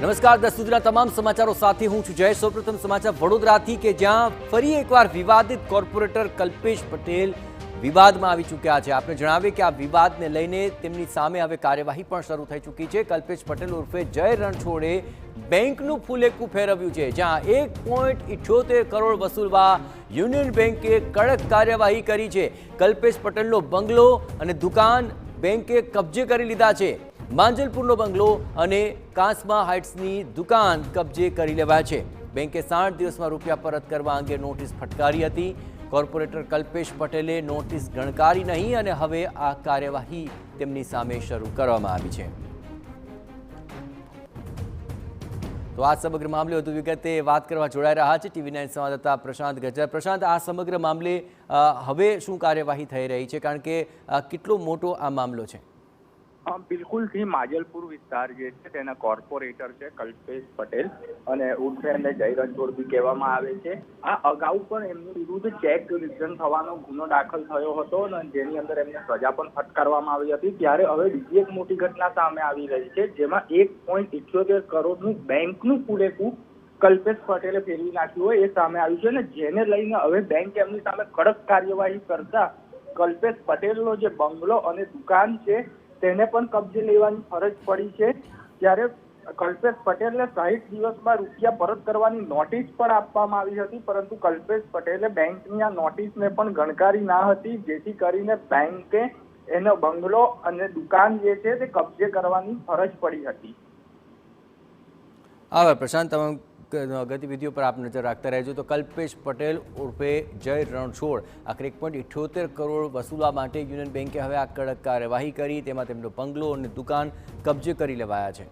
નમસ્કાર, 10 સુધીના તમામ સમાચારો સાથે હું છું જય। સૌપ્રથમ સમાચાર વડોદરાથી કે જ્યાં ફરી એકવાર વિવાદિત કોર્પોરેટર કલ્પેશ પટેલ વિવાદમાં આવી ચૂક્યા છે। આપણે જણાવીએ કે આ વિવાદને લઈને તેમની સામે હવે કાર્યવાહી પણ શરૂ થઈ ચૂકી છે। કલ્પેશ પટેલ ઉર્ફે જય રણછોડે બેંકનું ફૂલેકું ફેરવ્યું છે, જ્યાં 1.78 કરોડ વસૂલવા યુનિયન બેંકે કડક કાર્યવાહી કરી છે। કલ્પેશ પટેલનો બંગલો અને દુકાન બેંકે કબજે કરી લીધા છે। માંજલપુરનો બંગલો અને કાસમા હાઇટ્સની દુકાન કબજે કરી લેવાય છે। બેંકે 60 દિવસમાં રૂપિયા પરત કરવા અંગે નોટિસ ફટકારી હતી। કોર્પોરેટર કલ્પેશ પટેલે નોટિસ ગણકારી નહીં અને હવે આ કાર્યવાહી તેમની સામે શરૂ કરવામાં આવી છે। તો આ સમગ્ર મામલે વધુ વિગતે વાત કરવા જોડાઈ રહ્યા છે TV9 સંવાદદાતા પ્રશાંત ગજ્જર। પ્રશાંત, આ સમગ્ર મામલે હવે શું કાર્યવાહી થઈ રહી છે, કારણ કે કેટલો મોટો આ મામલો છે? બિલકુલ થી માજલપુર વિસ્તાર જે છે તેના કોર્પોરેટર છે કલ્પેશ પટેલ અને ઉર્ફે એમને જય રણછોડ બી કહેવામાં આવે છે। આ અગાઉ પણ એમની વિરુદ્ધ ચેક રિટર્ન થવાનો ગુનો દાખલ થયો હતો અને જેની અંદર એમને સજા પણ ફટકારવામાં આવી હતી। ત્યારે હવે બીજી એક મોટી ઘટના સામે આવી રહી છે, જેમાં 1.78 કરોડનું બેંકનું ફૂલેકું કલ્પેશ પટેલે ફેરવી નાખ્યું હોય એ સામે આવ્યું છે અને જેને લઈને હવે બેંક એમની સામે કડક કાર્યવાહી કરતા કલ્પેશ પટેલનો જે બંગલો અને દુકાન છે તેને પણ કબજે લેવાની ફરજ પડી છે। ત્યારે કલ્પેશ પટેલને 60 દિવસમાં રૂપિયા પરત કરવાની નોટિસ પણ આપવામાં આવી હતી, પરંતુ કલ્પેશ પટેલે બેંકની આ નોટિસને પણ ગણકારી ના હતી, જેથી કરીને બેંકે એનો બંગલો અને દુકાન જે છે તે કબજે કરવાની ફરજ પડી હતી। હવે પ્રશાંત, ગતિવિધિઓ પર આપ નજર રાખતા રહેજો। તો કલ્પેશ પટેલ ઉર્ફે જય રણછોડ આખરે 1.78 કરોડ વસૂલવા માટે યુનિયન બેંકે હવે આ કડક કાર્યવાહી કરી, તેમાં તેમનો બંગલો અને દુકાન કબજે કરી લેવાયા છે।